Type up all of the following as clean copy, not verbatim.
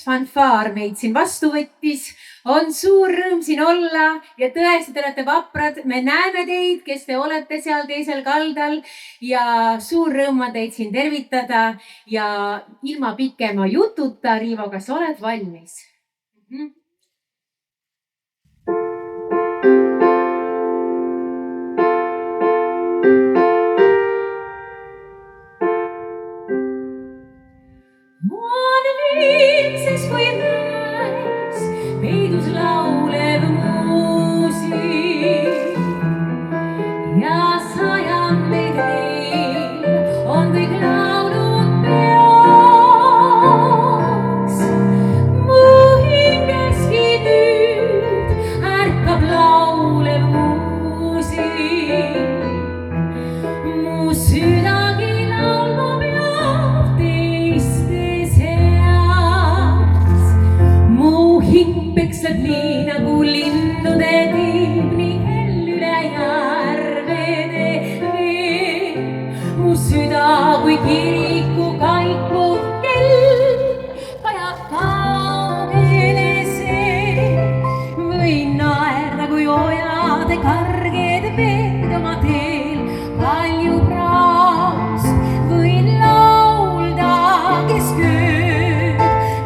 fanfaar meid siin vastu võttis. On suur rõõm siin olla ja tõesti te olete vaprad. Me näeme teid, kes te olete seal teisel kaldal ja suur rõõm on teid siin tervitada ja ilma pikema jututa, Riivo, kas oled valmis? On viimses kui mäes peidus laulev muusik ja sajandeid veel on kõik laulud peas. Mu hingeski nüüd ärkab laulev muusik. Mu südagi laulma peab teiste seas. Mu hing peksleb nii nagu lindude tiib, nii hell üle järvede vee. Mu süda kui kiriku kaikuv kell kajab kaugele see. Võin naerda kui ojade karged veed oma teel palju praast. Võin laulda keskööd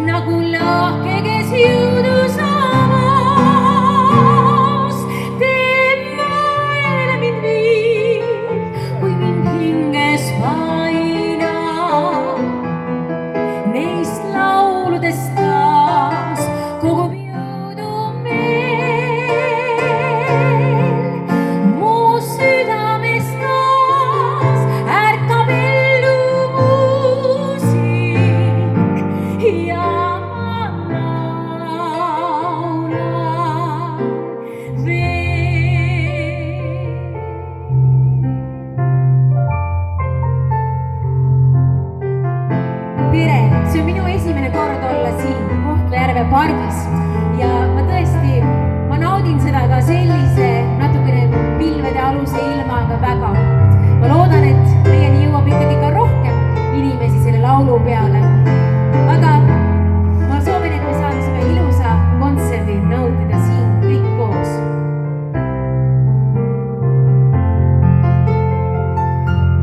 nagu lahke, kes jõudu samas. Tema eele mind viib, kui mind hinges painab. Neist lauludest taas kogub jõudu meel. Mu südames taas ärkab ellu muusik ja ma laulan veel. Tere, see on minu esimene kord olla siin Kohtla-Järve pargis ja ma tõesti, ma naudin seda ka sellise natukene pilvede aluse ilmaga väga. Ma loodan, et meieni jõuab ikkagi ka rohkem inimesi selle laulu peale. Aga ma soovin, et me saaksime ilusa kontserdi nautida siin kõik koos.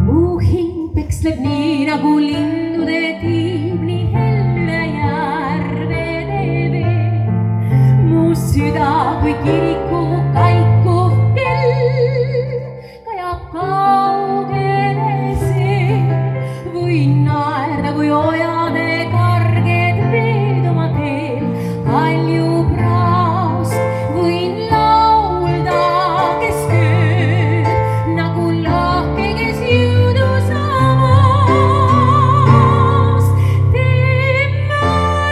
Mu hing peksleb nii nagu lindude tiib, nii hell üle järvede vee. Mu süda kui kiriku kaikuv kell kajab kaugele see. Võin naerda kui ojade karged veed oma teel palju praast. Võin laulda keskööd nagu lahke, kes jõudu samas. Tema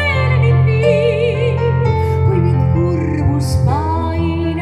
eele mind viib, kui mind kurbus painab.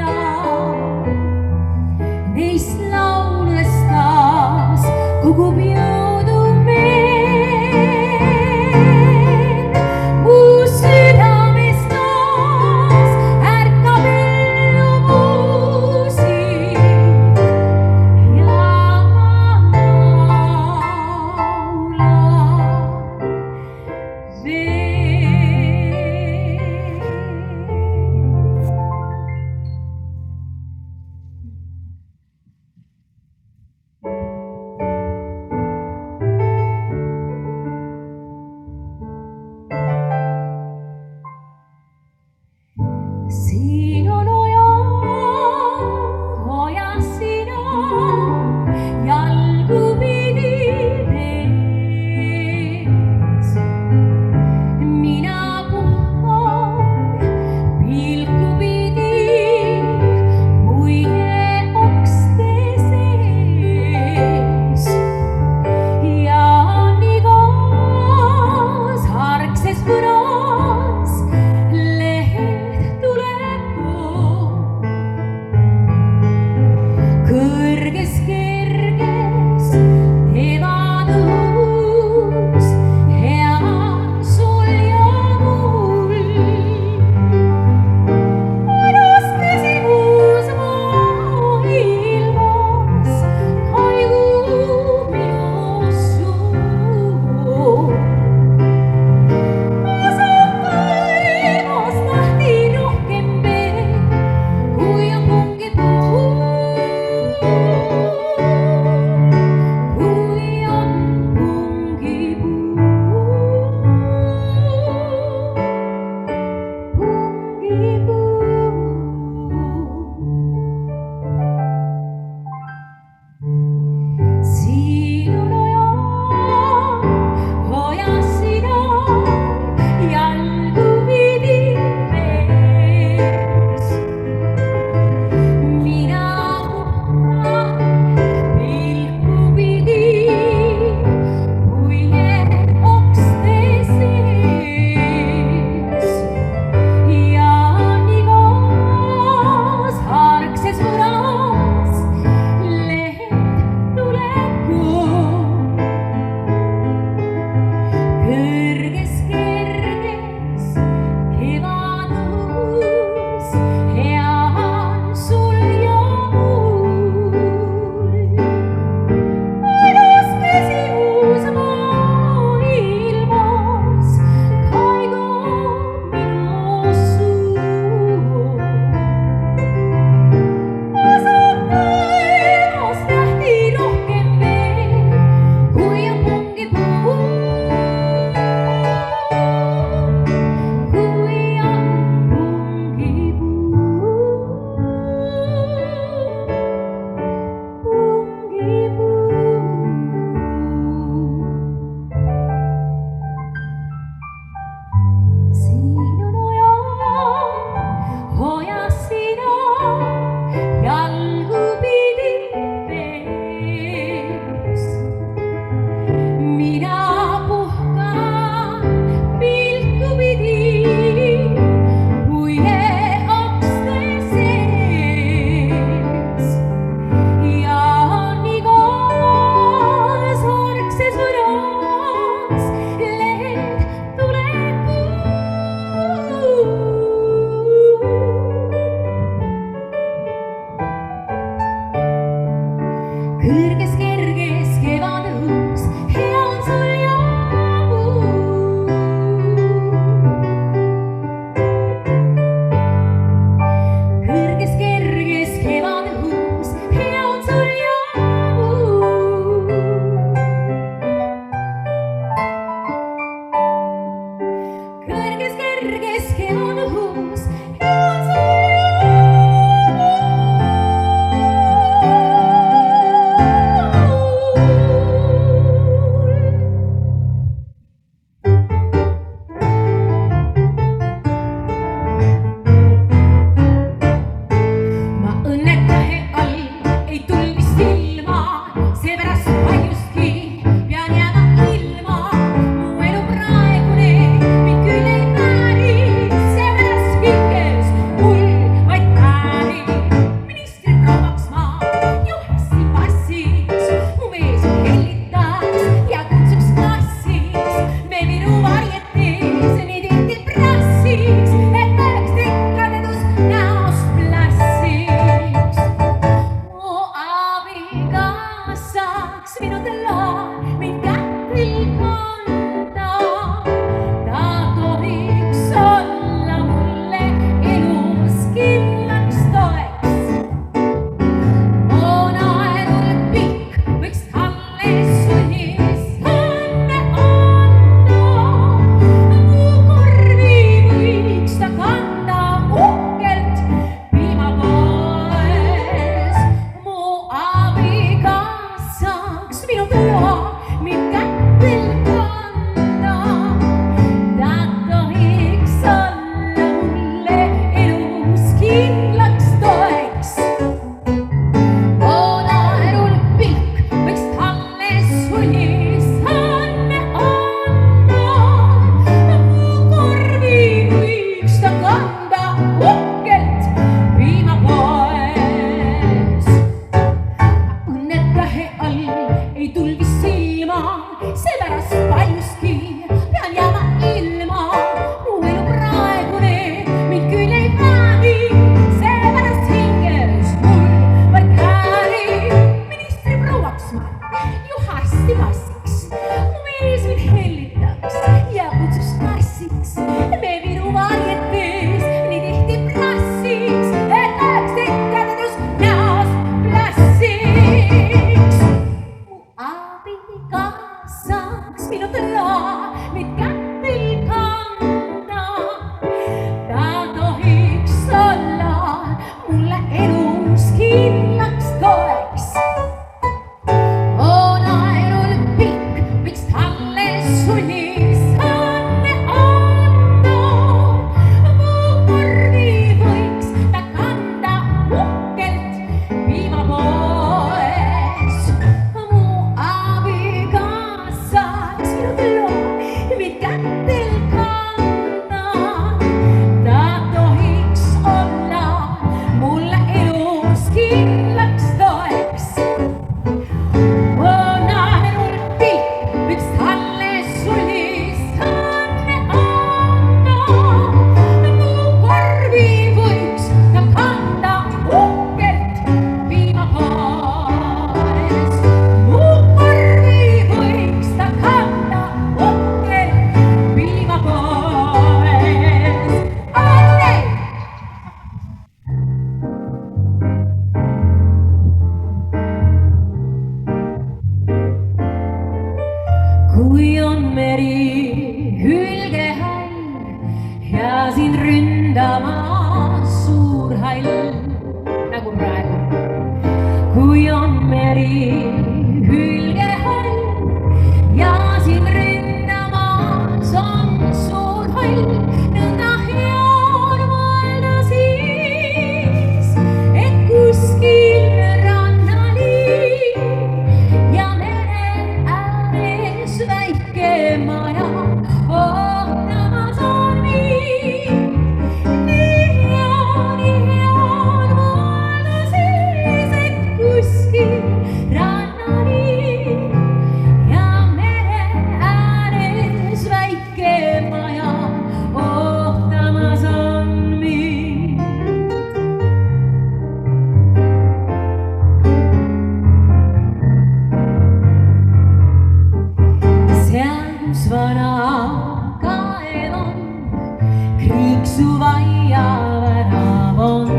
suvaia värav on.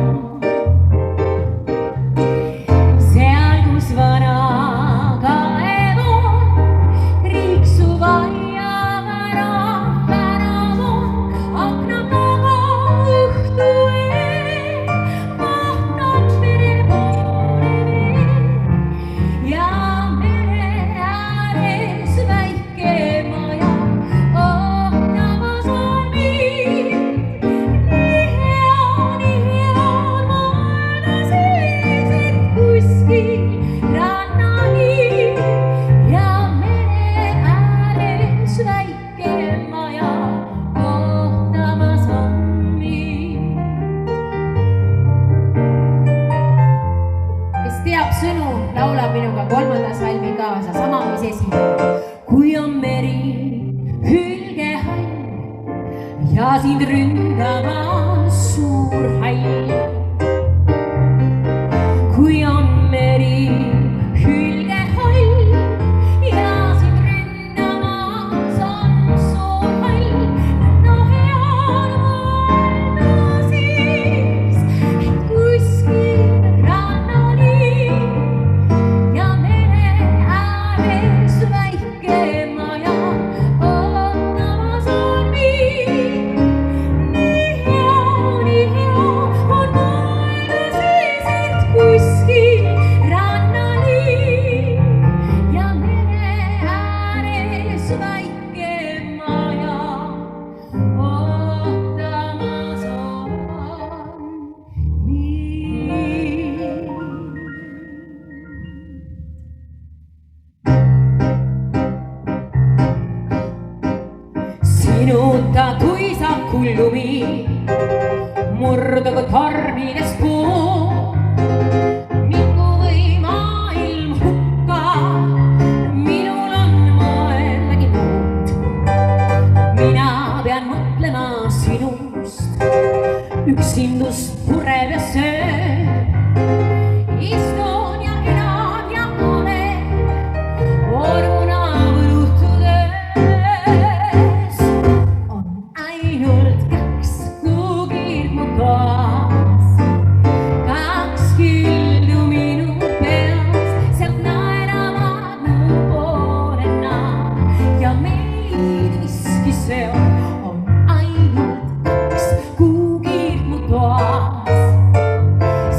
seal, kus vana kaev on, riiksuv aiavärav on, akna taga õhtu eel vahtab mere poole veel ja mere ääres väike maja ootamas on mind. nii hea on mõelda siis, et kuskil rannani ja mere ääres väike maja ootamas on mind. kes teab sõnu, laulab minuga 3. salmi kaasa, sama mis esimene. kui on meri hülgehall ja sind ründamas suur hall. kui on meri hülgehall ja sind ründamas on suur hall, no hea on mõelda siis, et kuskil rannani ja mere ääres väike maja ootamas on mind. nii hea on mõelda siis, et kuskil rannani ja mere ääres väike maja ootamas on mind. sinuta tuisab kullumi, murdugu tormides puu. mingu või maailm hukka, minul on mõeldagi muud. mina pean mõtlema sinust, üksindust pureb ja sööb. istun ja elan ja olen oruna võlutudes. on ainult kaks kuugid mu toas, kaks kildu minu peas, sealt naeravad mu poole nad ja meid miski seob. on ainult kaks kuugid mu toas,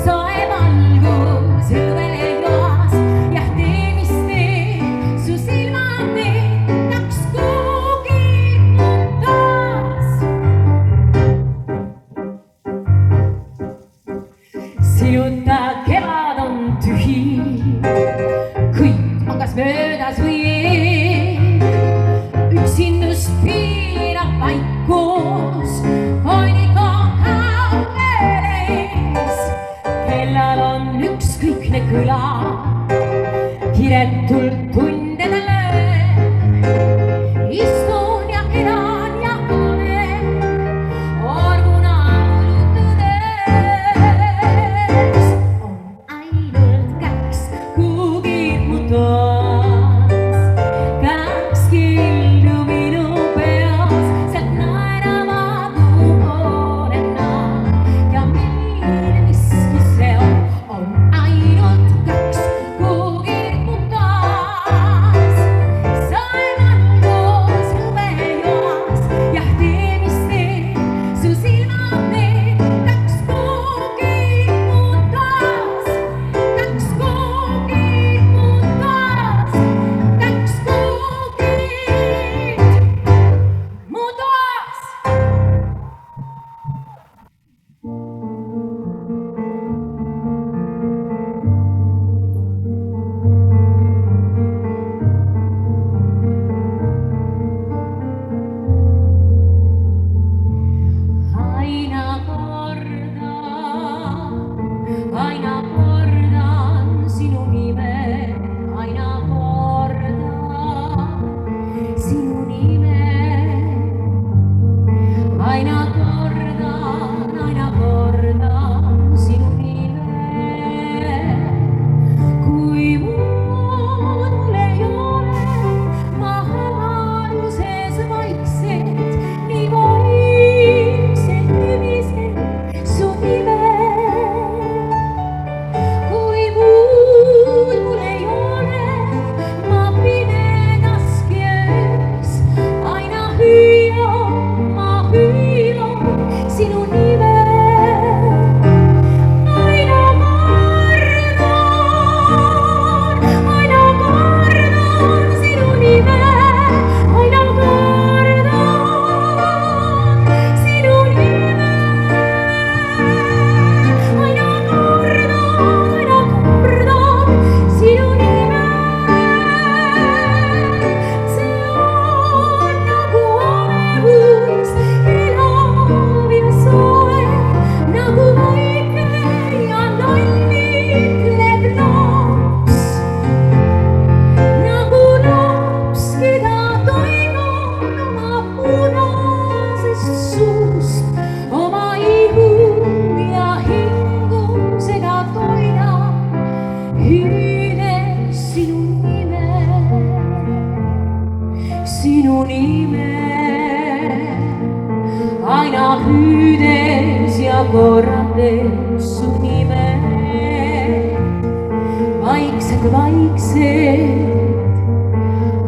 soe valgus õuelejoas, jah tee, mis teed, su silmad need kaks kuugid mu toas. sinuta kevad on tühi, kõik on kas möödas või ees. üksindust piirab vaikus, hoidiko kaugel ees. kellal on ükskõikne kõla, kiretult tundede lööb. istun ja elan ja olen orguna võlutudes. on ainult kaks kuugid mu toas, kaks kildu minu peas, sealt naeravad mu poole nad ja meid miski seob. on ainult kaks kuugid mu toas. aina hüüdes ja korrates su nime. Vaiksed, vaiksed,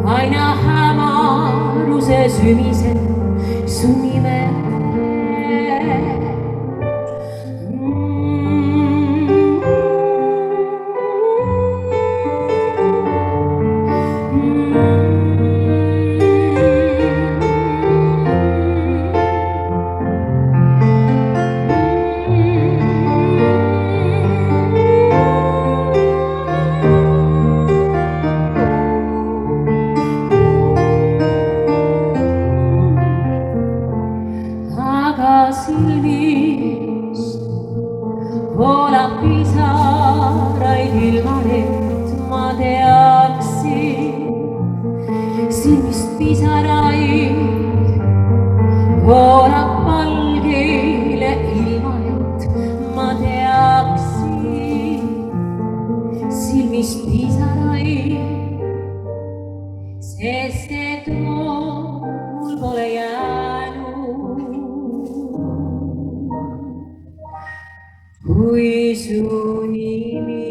aina hämaruses ümised su nime. Silmist voolab pisaraid ilma, et ma teaksin. Silmist pisaraid voolab palgile ilma, et ma teaksin. Silmist pisaraid, sest et mul pole jäänud kui su nimi.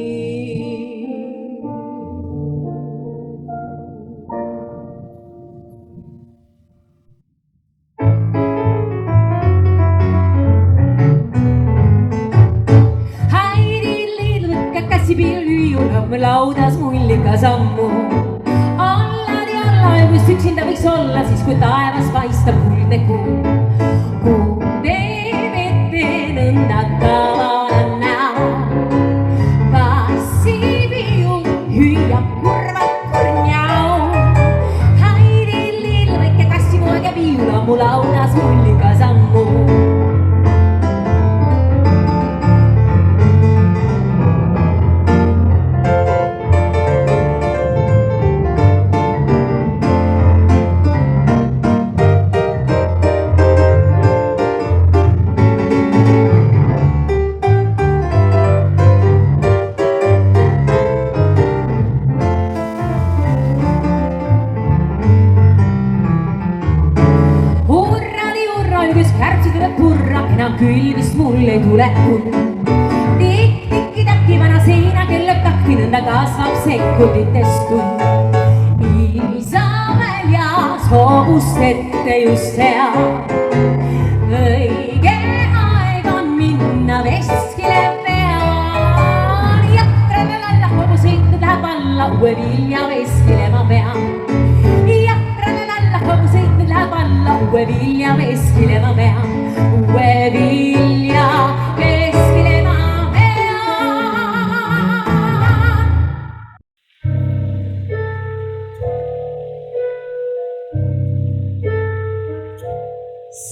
Haidil käsipilvi julgab laudas mullikas ammu. Allad ja laevust üksinda võiks olla, siis kui taevas paistab kuldne kuu. Kuu teeb ette nõnda kava. Hüüab kurvad kurnjau. Haidil väike kassipoeg ja viula mu laudas mullikas ammu. Kärbsid üle purra, enam külvist mul ei tule und. Tikk-tikki-takki vana seina kellab takki, nõnda kasvab sekunditest tund. Isa väljas hoobust ette just seal. Õige aeg on minna veskile pean. Jatrale lalla hoobu sõitnud läheb alla, uue vilja veskile ma pean. Hoobu sõitnud läheb alla, uue vilja veskile ma pean. Uue vilja veskile ma pean.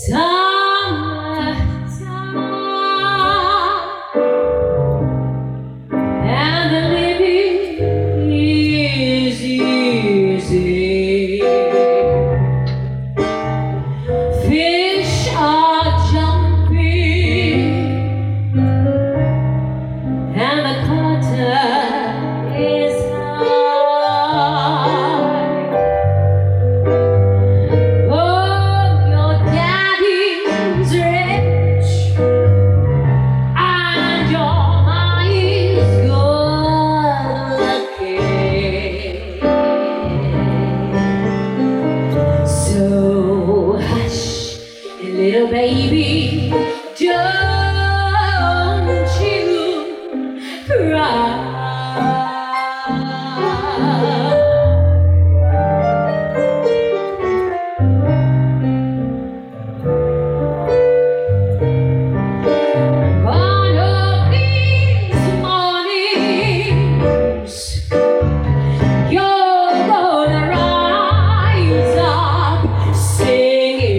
Summertime and the living is easy. Fish are jumping and the cotton is high. Oh, your daddy's rich and your mommy's good looking. So hush, little baby, don't you cry. One of these mornings, you're gonna rise up singing.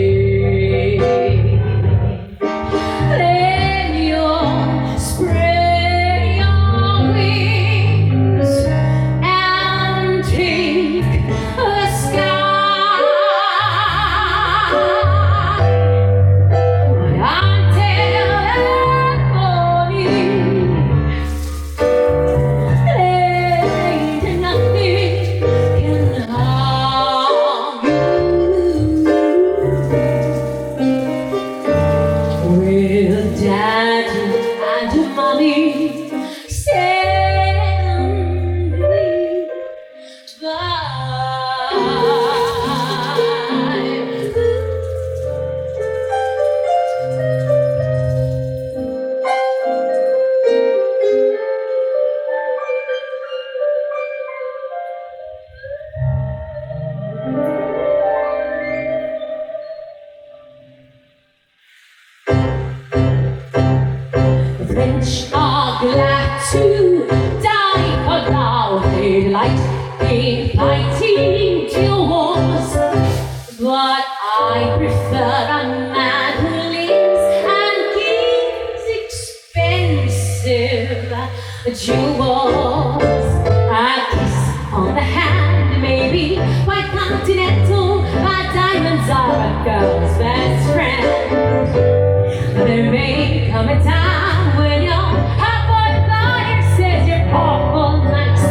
French are glad to die for thou they light in fighting duels. But I prefer a man who lives and gives expensive jewels. A kiss on the hand, maybe quite continental, but diamonds are a girl's best friend. There may come a time when your hot-boy lawyer says you're awful nice,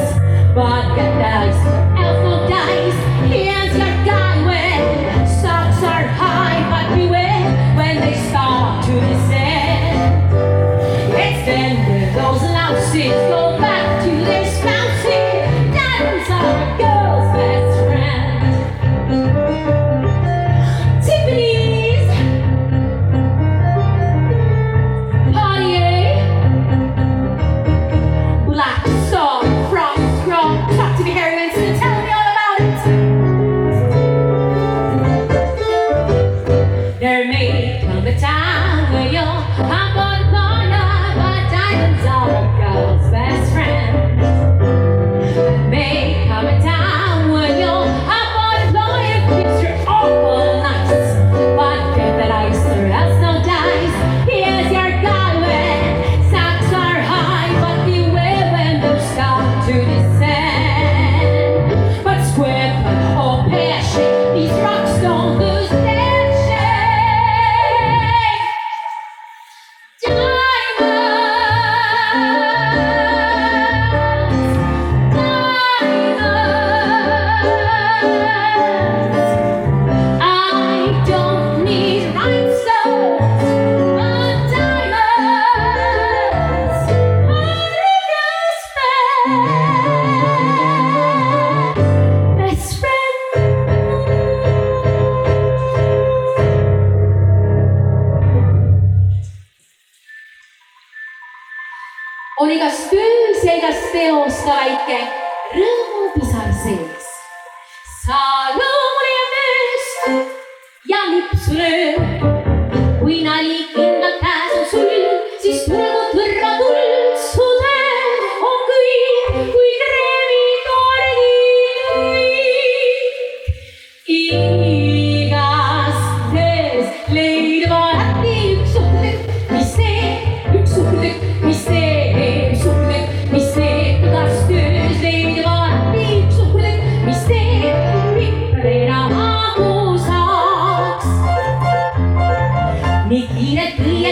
but get dice, else no dice. Here's your guy when stocks are high, but beware when they start to descend. It's then when those louses go back to their spouses. Diamonds are a girl's best friend. Tiffany's, Cartier, Black Star, Frost, Rock. Talk to me, Harry Winston, tell me all about it. There may come a time where you're hot on fire, but diamonds are a girl's best friend. There may come a time when you're hot on fire, thinks you're awful nice, but get that ice or else no dice. Here's your guy when stocks are high, but beware when they start to descend. But square peg or pear shape, these rocks don't lose their shape. I don't need rhinestones, but diamonds are the best friend. On igas töös ja igas teos ka väike rõõmupisar sees. Sa lõõmule ja tööst ja lipsu löö. Kui nali kindlalt käes on sul, siis tulgu tõrra tultsude on kõik, kui kreemitoorgi. Igas töös leidub alati üks suhtlik, mis teeb, üks suhtlik, mis teeb, suhtlik, mis teeb. Igas töös leidub alati üks suhtlik, mis teeb, pikka enam saaks. Nii kiiret kõige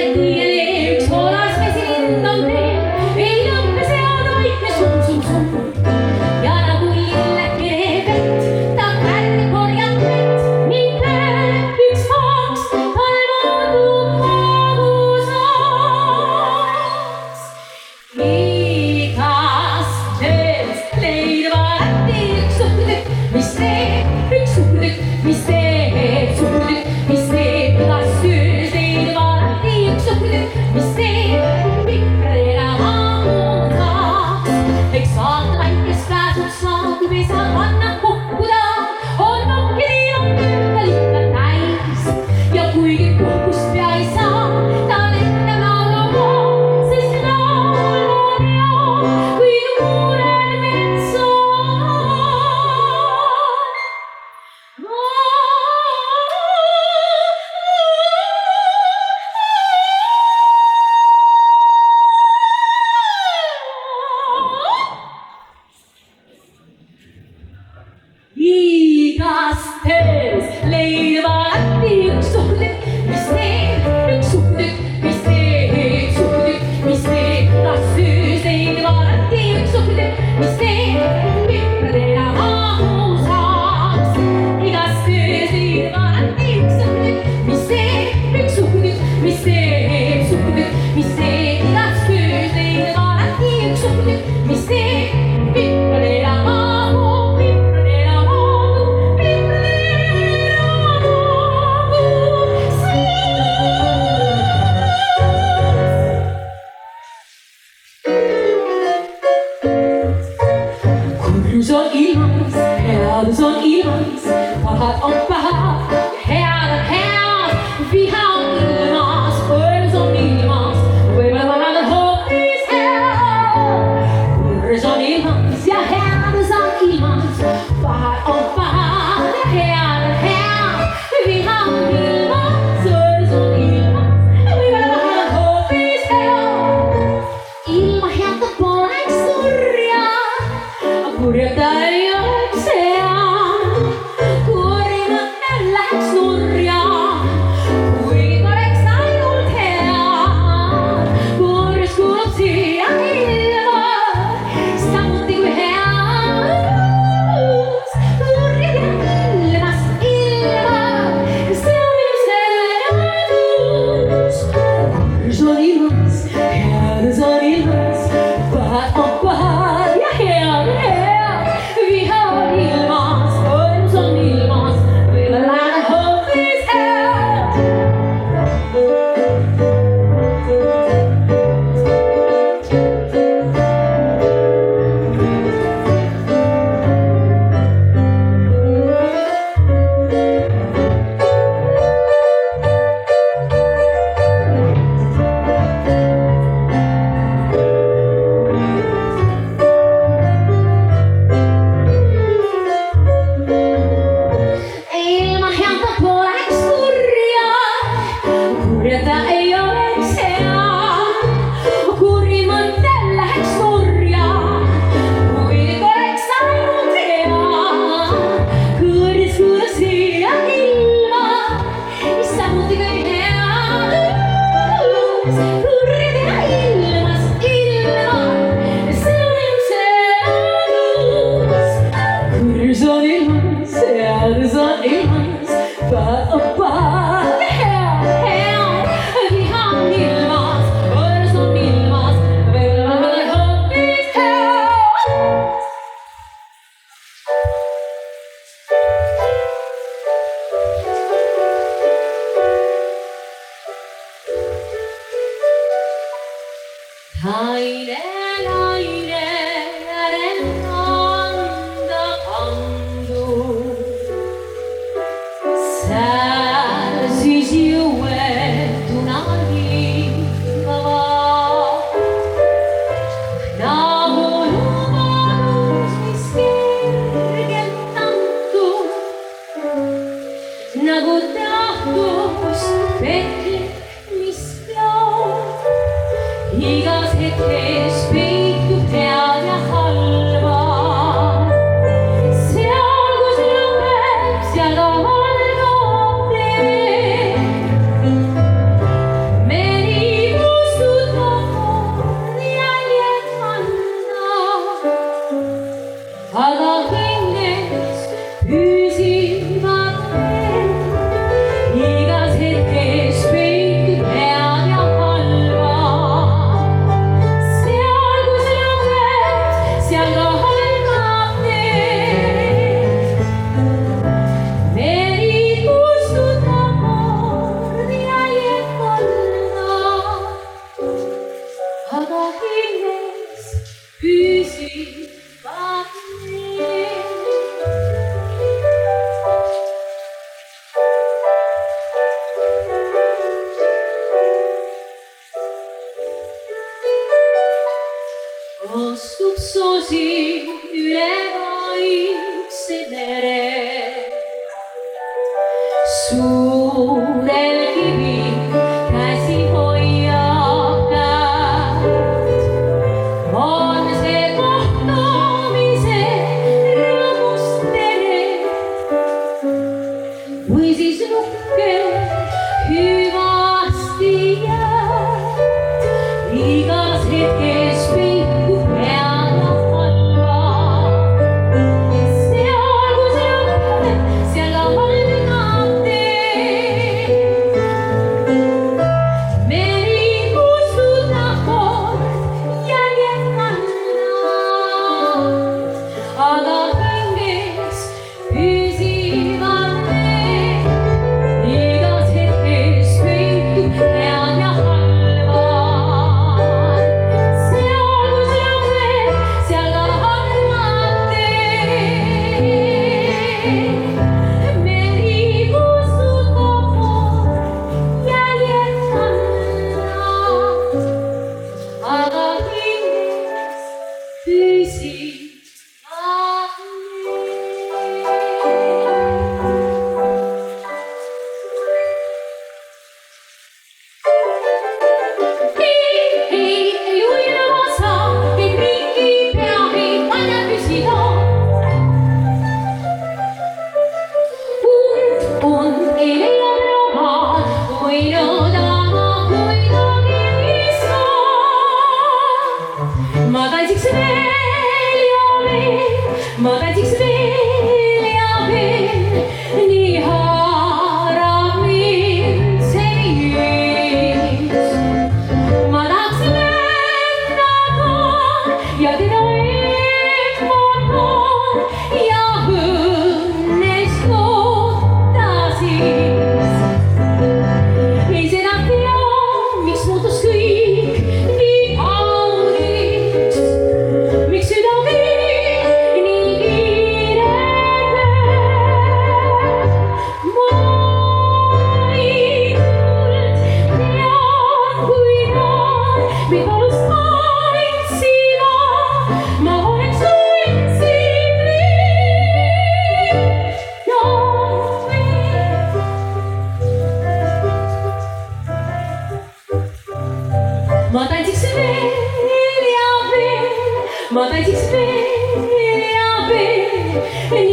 ma tantsiks veel ja veel.